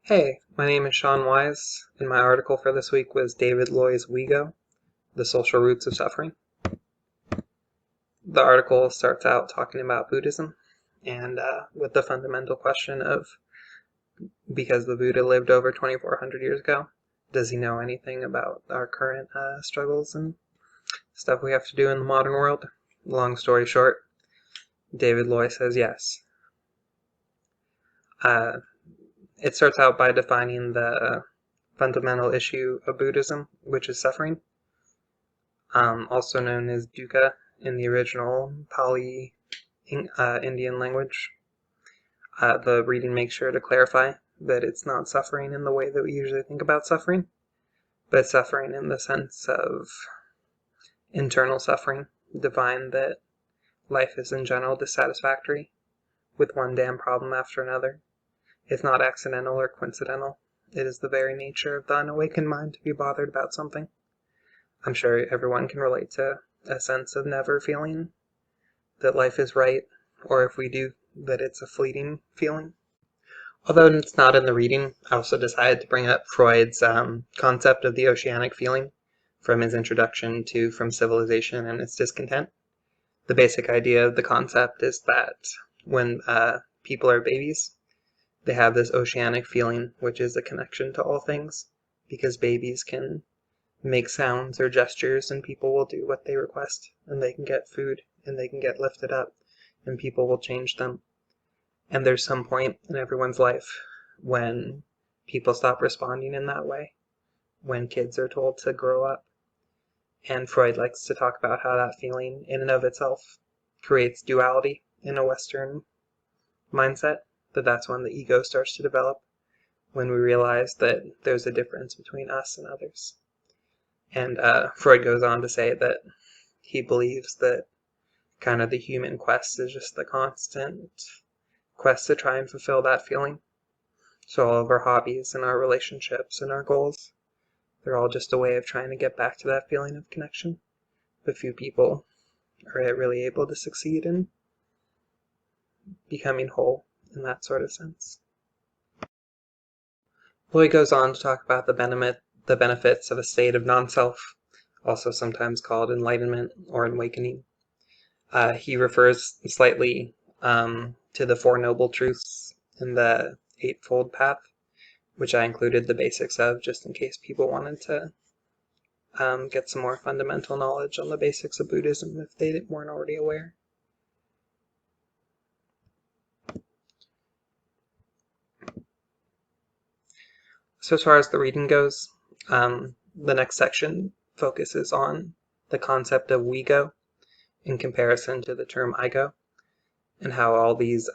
Hey, my name is Sean Wise, and my article for this week was David Loy's WEGO, The Social Roots of Suffering. The article starts out talking about Buddhism, and with the fundamental question of, because the Buddha lived over 2,400 years ago, does he know anything about our current struggles and stuff we have to do in the modern world? Long story short, David Loy says yes. It starts out by defining the fundamental issue of Buddhism, which is suffering, also known as dukkha in the original Pali Indian language. The reading makes sure to clarify that it's not suffering in the way that we usually think about suffering, but suffering in the sense of internal suffering, defined that life is in general dissatisfactory, with one damn problem after another. It's not accidental or coincidental. It is the very nature of the unawakened mind to be bothered about something. I'm sure everyone can relate to a sense of never feeling that life is right, or if we do, that it's a fleeting feeling. Although it's not in the reading, I also decided to bring up Freud's concept of the oceanic feeling from his introduction to From Civilization and Its Discontent. The basic idea of the concept is that when people are babies, they have this oceanic feeling, which is a connection to all things, because babies can make sounds or gestures and people will do what they request, and they can get food and they can get lifted up and people will change them. And there's some point in everyone's life when people stop responding in that way, when kids are told to grow up. And Freud likes to talk about how that feeling in and of itself creates duality in a Western mindset, that's when the ego starts to develop, when we realize that there's a difference between us and others. And Freud goes on to say that he believes that kind of the human quest is just the constant quest to try and fulfill that feeling. So all of our hobbies and our relationships and our goals, they're all just a way of trying to get back to that feeling of connection. But few people are really able to succeed in becoming whole in that sort of sense. Loy goes on to talk about the benefits of a state of non-self, also sometimes called enlightenment or awakening. He refers slightly to the Four Noble Truths in the Eightfold Path, which I included the basics of just in case people wanted to get some more fundamental knowledge on the basics of Buddhism if they weren't already aware. So as far as the reading goes, the next section focuses on the concept of WEGO in comparison to the term IGO, and how all these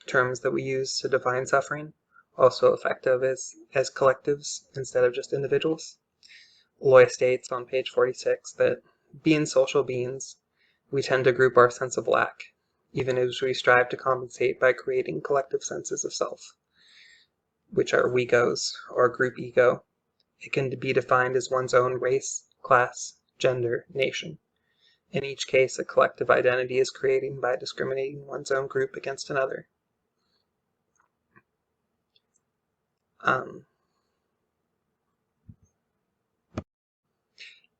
terms that we use to define suffering also effective as collectives instead of just individuals. Loy states on page 46 that being social beings, we tend to group our sense of lack, even as we strive to compensate by creating collective senses of self, which are WEGOs, or group ego. It can be defined as one's own race, class, gender, nation. In each case, a collective identity is created by discriminating one's own group against another.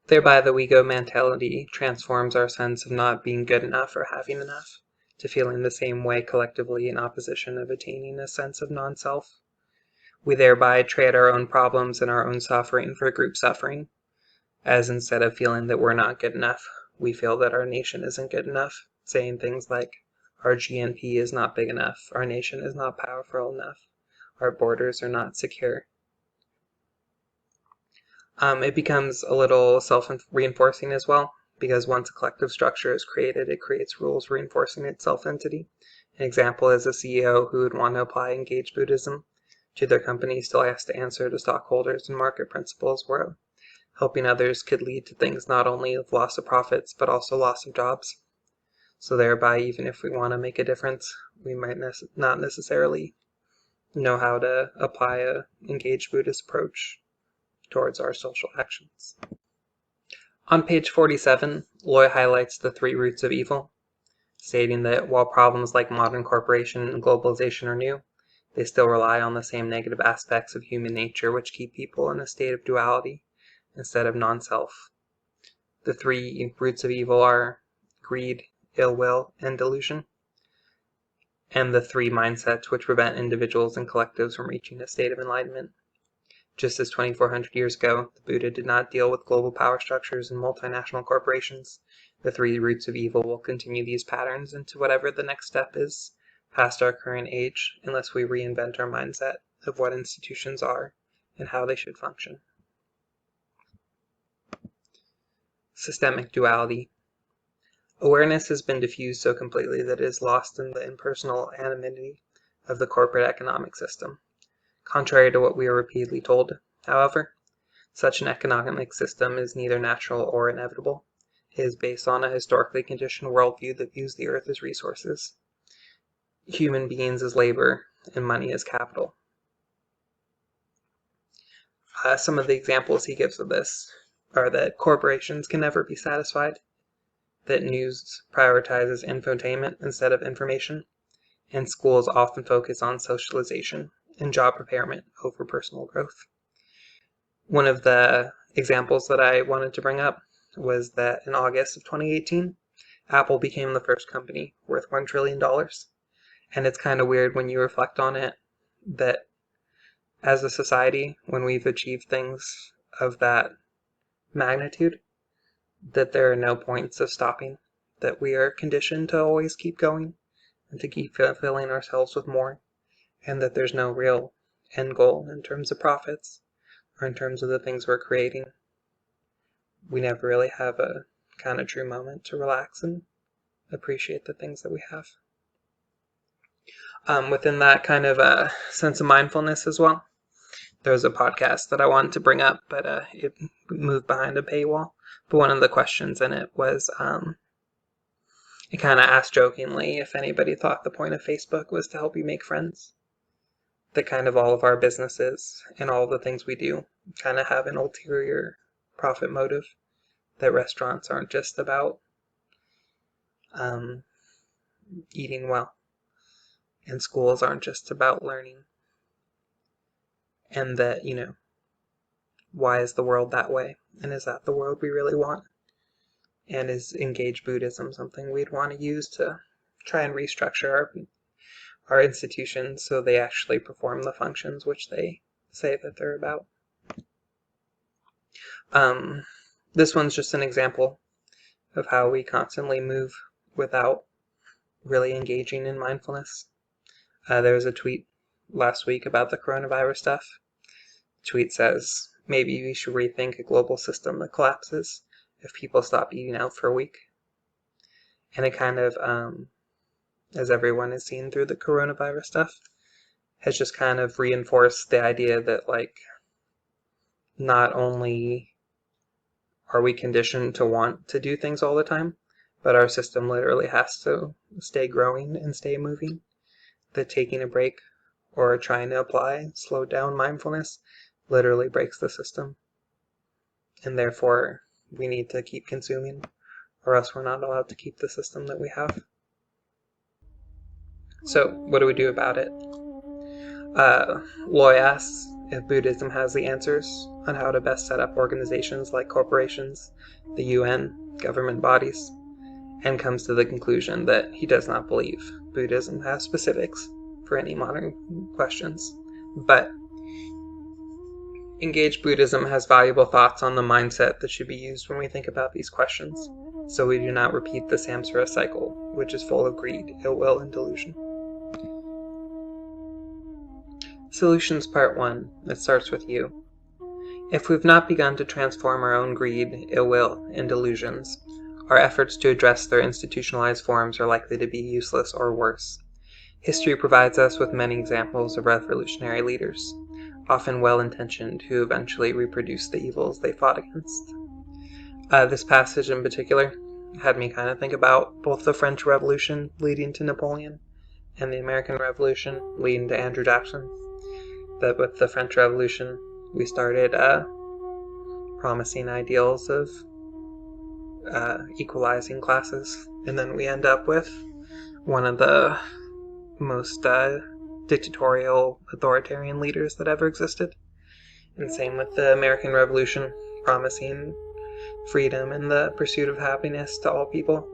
Thereby, the WEGO mentality transforms our sense of not being good enough or having enough to feeling the same way collectively in opposition of attaining a sense of non-self. We thereby trade our own problems and our own suffering for group suffering, as instead of feeling that we're not good enough, we feel that our nation isn't good enough, saying things like, our GNP is not big enough, our nation is not powerful enough, our borders are not secure. It becomes a little self-reinforcing as well, because once a collective structure is created, it creates rules reinforcing its self-entity. An example is a CEO who would want to apply Engaged Buddhism to their company still has to answer to stockholders and market principles, where helping others could lead to things not only of loss of profits, but also loss of jobs. So thereby, even if we want to make a difference, we might not necessarily know how to apply a engaged Buddhist approach towards our social actions. On page 47, Loy highlights the three roots of evil, stating that while problems like modern corporation and globalization are new, They still rely on the same negative aspects of human nature which keep people in a state of duality instead of non-self. The three roots of evil are greed, ill will, and delusion, and the three mindsets which prevent individuals and collectives from reaching a state of enlightenment. Just as 2,400 years ago, the Buddha did not deal with global power structures and multinational corporations, the three roots of evil will continue these patterns into whatever the next step is past our current age, unless we reinvent our mindset of what institutions are and how they should function. Systemic duality. Awareness has been diffused so completely that it is lost in the impersonal anonymity of the corporate economic system. Contrary to what we are repeatedly told, however, such an economic system is neither natural or inevitable. It is based on a historically conditioned worldview that views the earth as resources, human beings as labor, and money as capital. Some of the examples he gives of this are that corporations can never be satisfied, that news prioritizes infotainment instead of information, and schools often focus on socialization and job preparement over personal growth. One of the examples that I wanted to bring up was that in August of 2018, Apple became the first company worth $1 trillion. And it's kind of weird when you reflect on it that as a society, when we've achieved things of that magnitude, that there are no points of stopping, that we are conditioned to always keep going and to keep filling ourselves with more, and that there's no real end goal in terms of profits or in terms of the things we're creating. We never really have a kind of true moment to relax and appreciate the things that we have. Within that kind of a sense of mindfulness as well, there was a podcast that I wanted to bring up, but it moved behind a paywall. But one of the questions in it was, it kind of asked jokingly if anybody thought the point of Facebook was to help you make friends. That kind of all of our businesses and all of the things we do kind of have an ulterior profit motive. That restaurants aren't just about eating well, and schools aren't just about learning. And that, why is the world that way? And is that the world we really want? And is engaged Buddhism something we'd want to use to try and restructure our institutions so they actually perform the functions which they say that they're about? This one's just an example of how we constantly move without really engaging in mindfulness. There was a tweet last week about the coronavirus stuff. The tweet says, maybe we should rethink a global system that collapses if people stop eating out for a week. And it kind of, as everyone has seen through the coronavirus stuff, has just kind of reinforced the idea that, not only are we conditioned to want to do things all the time, but our system literally has to stay growing and stay moving. That taking a break or trying to apply slowed down mindfulness literally breaks the system. And therefore, we need to keep consuming, or else we're not allowed to keep the system that we have. So, what do we do about it? Loy asks if Buddhism has the answers on how to best set up organizations like corporations, the UN, government bodies, and comes to the conclusion that he does not believe Buddhism has specifics for any modern questions. But engaged Buddhism has valuable thoughts on the mindset that should be used when we think about these questions, so we do not repeat the samsara cycle, which is full of greed, ill will, and delusion. Solutions Part 1. It starts with you. If we've not begun to transform our own greed, ill will, and delusions, our efforts to address their institutionalized forms are likely to be useless or worse. History provides us with many examples of revolutionary leaders, often well-intentioned, who eventually reproduced the evils they fought against. This passage in particular had me kind of think about both the French Revolution leading to Napoleon and the American Revolution leading to Andrew Jackson. That with the French Revolution, we started promising ideals of equalizing classes, and then we end up with one of the most dictatorial, authoritarian leaders that ever existed. And same with the American Revolution, promising freedom and the pursuit of happiness to all people,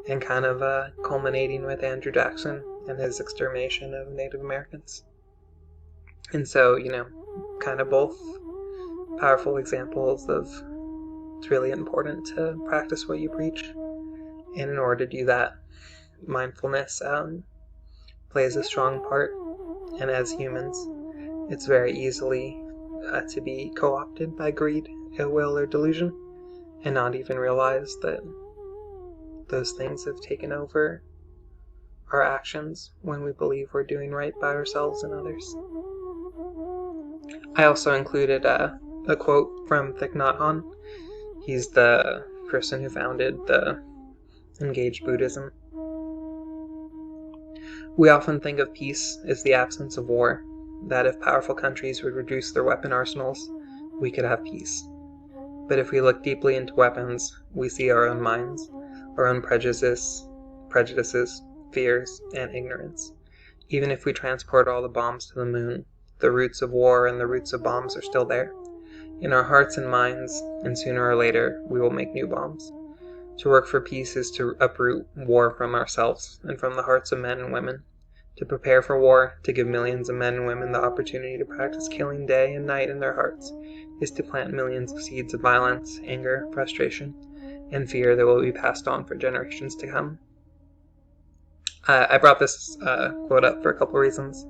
and kind of culminating with Andrew Jackson and his extermination of Native Americans. And so, kind of both powerful examples of it's really important to practice what you preach. And in order to do that, mindfulness plays a strong part. And as humans, it's very easily to be co-opted by greed, ill will, or delusion, and not even realize that those things have taken over our actions when we believe we're doing right by ourselves and others. I also included a quote from Thich Nhat Hanh. He's the person who founded the Engaged Buddhism. We often think of peace as the absence of war, that if powerful countries would reduce their weapon arsenals, we could have peace. But if we look deeply into weapons, we see our own minds, our own prejudices, fears, and ignorance. Even if we transport all the bombs to the moon, the roots of war and the roots of bombs are still there, in our hearts and minds, and sooner or later we will make new bombs. To work for peace is to uproot war from ourselves and from the hearts of men and women. To prepare for war, to give millions of men and women the opportunity to practice killing day and night in their hearts, is to plant millions of seeds of violence, anger, frustration, and fear that will be passed on for generations to come. I brought this quote up for a couple reasons,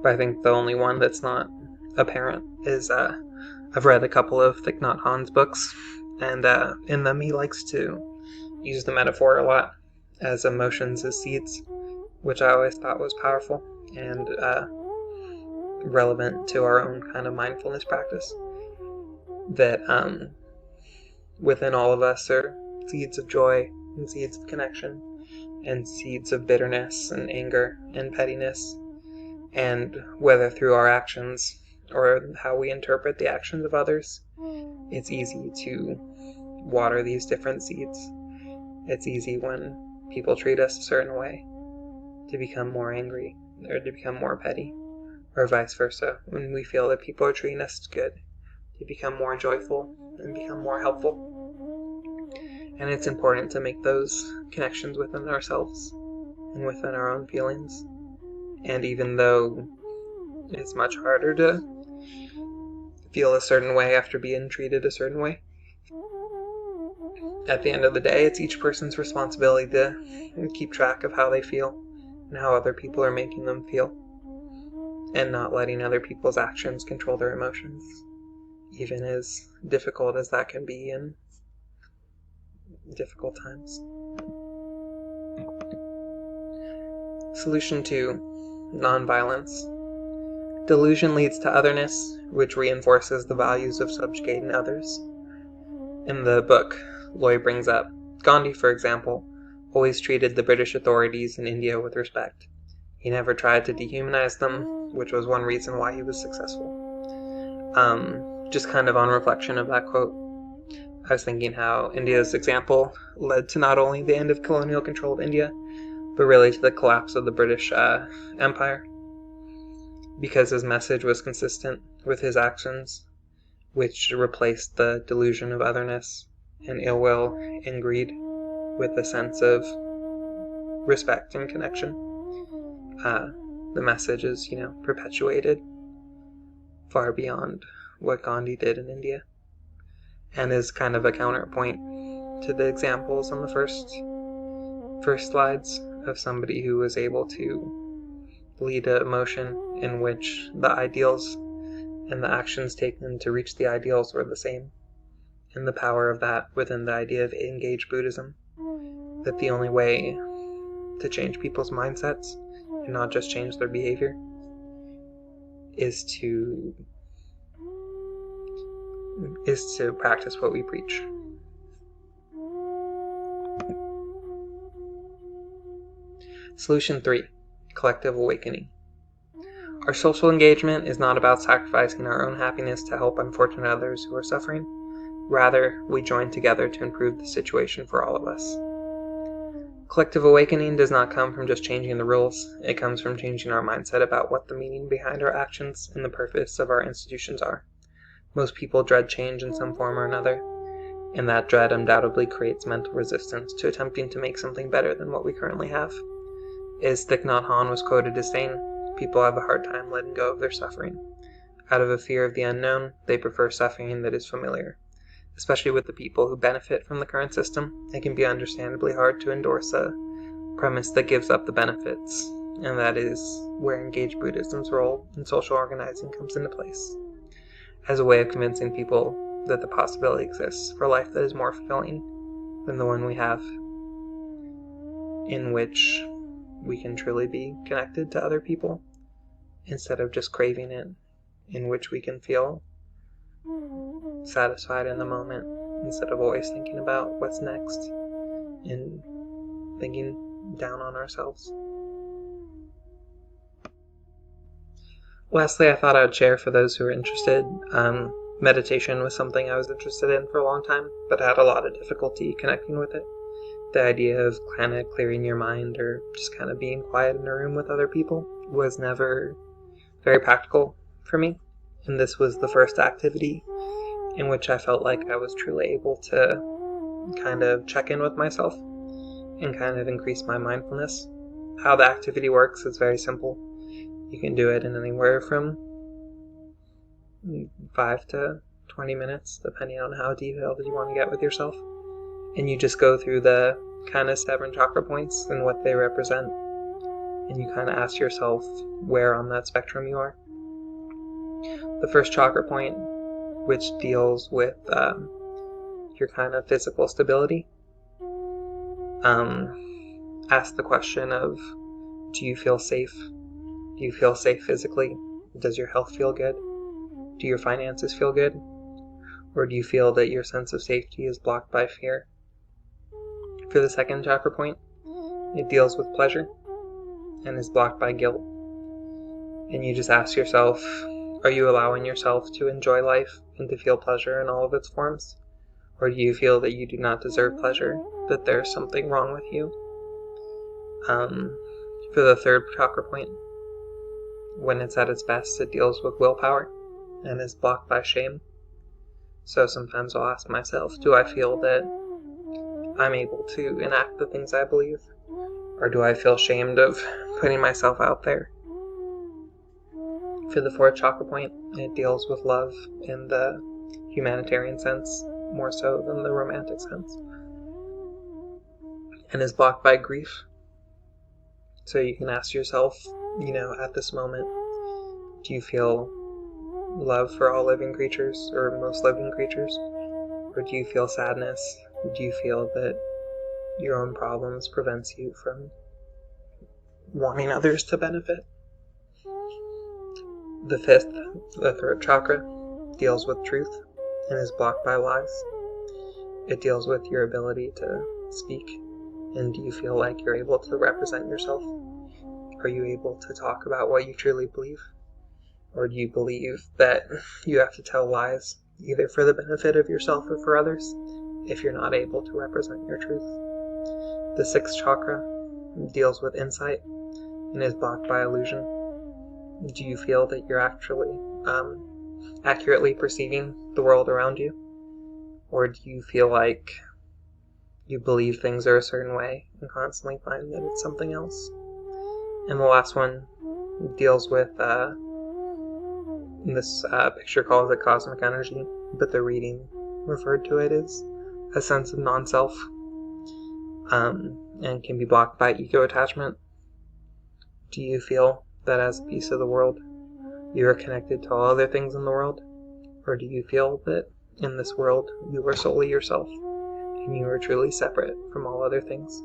but I think the only one that's not apparent is I've read a couple of Thich Nhat Hanh's books, and in them he likes to use the metaphor a lot as emotions as seeds, which I always thought was powerful and relevant to our own kind of mindfulness practice. That within all of us are seeds of joy and seeds of connection and seeds of bitterness and anger and pettiness. And whether through our actions or how we interpret the actions of others, it's easy to water these different seeds. It's easy when people treat us a certain way to become more angry or to become more petty, or vice versa. When we feel that people are treating us good, to become more joyful and become more helpful. And it's important to make those connections within ourselves and within our own feelings. And even though it's much harder to feel a certain way after being treated a certain way, at the end of the day, it's each person's responsibility to keep track of how they feel and how other people are making them feel, and not letting other people's actions control their emotions, even as difficult as that can be in difficult times. Solution 2. Nonviolence. Delusion leads to otherness, which reinforces the values of subjugating others. In the book, Loy brings up Gandhi, for example, always treated the British authorities in India with respect. He never tried to dehumanize them, which was one reason why he was successful. Just kind of on reflection of that quote, I was thinking how India's example led to not only the end of colonial control of India, but really to the collapse of the British Empire, because his message was consistent with his actions, which replaced the delusion of otherness and ill will and greed with a sense of respect and connection. The message is, perpetuated far beyond what Gandhi did in India, and is kind of a counterpoint to the examples on the first slides of somebody who was able to lead an emotion in which the ideals and the actions taken to reach the ideals were the same, and the power of that within the idea of engaged Buddhism, that the only way to change people's mindsets and not just change their behavior is to practice what we preach. Solution 3. Collective awakening. Our social engagement is not about sacrificing our own happiness to help unfortunate others who are suffering. Rather, we join together to improve the situation for all of us. Collective awakening does not come from just changing the rules. It comes from changing our mindset about what the meaning behind our actions and the purpose of our institutions are. Most people dread change in some form or another, and that dread undoubtedly creates mental resistance to attempting to make something better than what we currently have. As Thich Nhat Hanh was quoted as saying, people have a hard time letting go of their suffering. Out of a fear of the unknown, they prefer suffering that is familiar. Especially with the people who benefit from the current system, it can be understandably hard to endorse a premise that gives up the benefits, and that is where engaged Buddhism's role in social organizing comes into place, as a way of convincing people that the possibility exists for a life that is more fulfilling than the one we have, in which we can truly be connected to other people, instead of just craving it, in which we can feel satisfied in the moment, instead of always thinking about what's next, and thinking down on ourselves. Lastly, I thought I would share for those who are interested, meditation was something I was interested in for a long time, but had a lot of difficulty connecting with it. The idea of kind of clearing your mind or just kind of being quiet in a room with other people was never very practical for me, and this was the first activity in which I felt like I was truly able to kind of check in with myself and kind of increase my mindfulness. How the activity works is very simple. You can do it in anywhere from 5 to 20 minutes, depending on how detailed you want to get with yourself. And you just go through the kind of 7 chakra points and what they represent. And you kind of ask yourself where on that spectrum you are. The first chakra point, which deals with your kind of physical stability, ask the question of, do you feel safe? Do you feel safe physically? Does your health feel good? Do your finances feel good? Or do you feel that your sense of safety is blocked by fear? For the second chakra point, it deals with pleasure and is blocked by guilt. And you just ask yourself, are you allowing yourself to enjoy life and to feel pleasure in all of its forms? Or do you feel that you do not deserve pleasure, that there's something wrong with you? For the third chakra point, when it's at its best, it deals with willpower and is blocked by shame. So sometimes I'll ask myself, do I feel that I'm able to enact the things I believe? Or do I feel shamed of putting myself out there? For the fourth chakra point, it deals with love in the humanitarian sense, more so than the romantic sense, and is blocked by grief. So you can ask yourself, at this moment, do you feel love for all living creatures, or most living creatures? Or do you feel sadness? Do you feel that your own problems prevents you from wanting others to benefit? The third chakra, deals with truth and is blocked by lies. It deals with your ability to speak. And do you feel like you're able to represent yourself? Are you able to talk about what you truly believe? Or do you believe that you have to tell lies, either for the benefit of yourself or for others, if you're not able to represent your truth? The sixth chakra deals with insight and is blocked by illusion. Do you feel that you're actually accurately perceiving the world around you? Or do you feel like you believe things are a certain way and constantly find that it's something else? And the last one deals with this picture calls it cosmic energy, but the reading referred to it as a sense of non-self, and can be blocked by ego attachment. Do you feel that as a piece of the world, you are connected to all other things in the world? Or do you feel that in this world, you are solely yourself, and you are truly separate from all other things?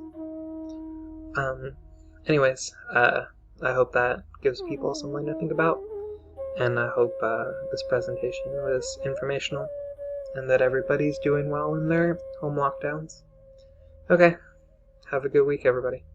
Anyways, I hope that gives people something to think about, and I hope this presentation was informational, and that everybody's doing well in their home lockdowns. Okay, have a good week, everybody.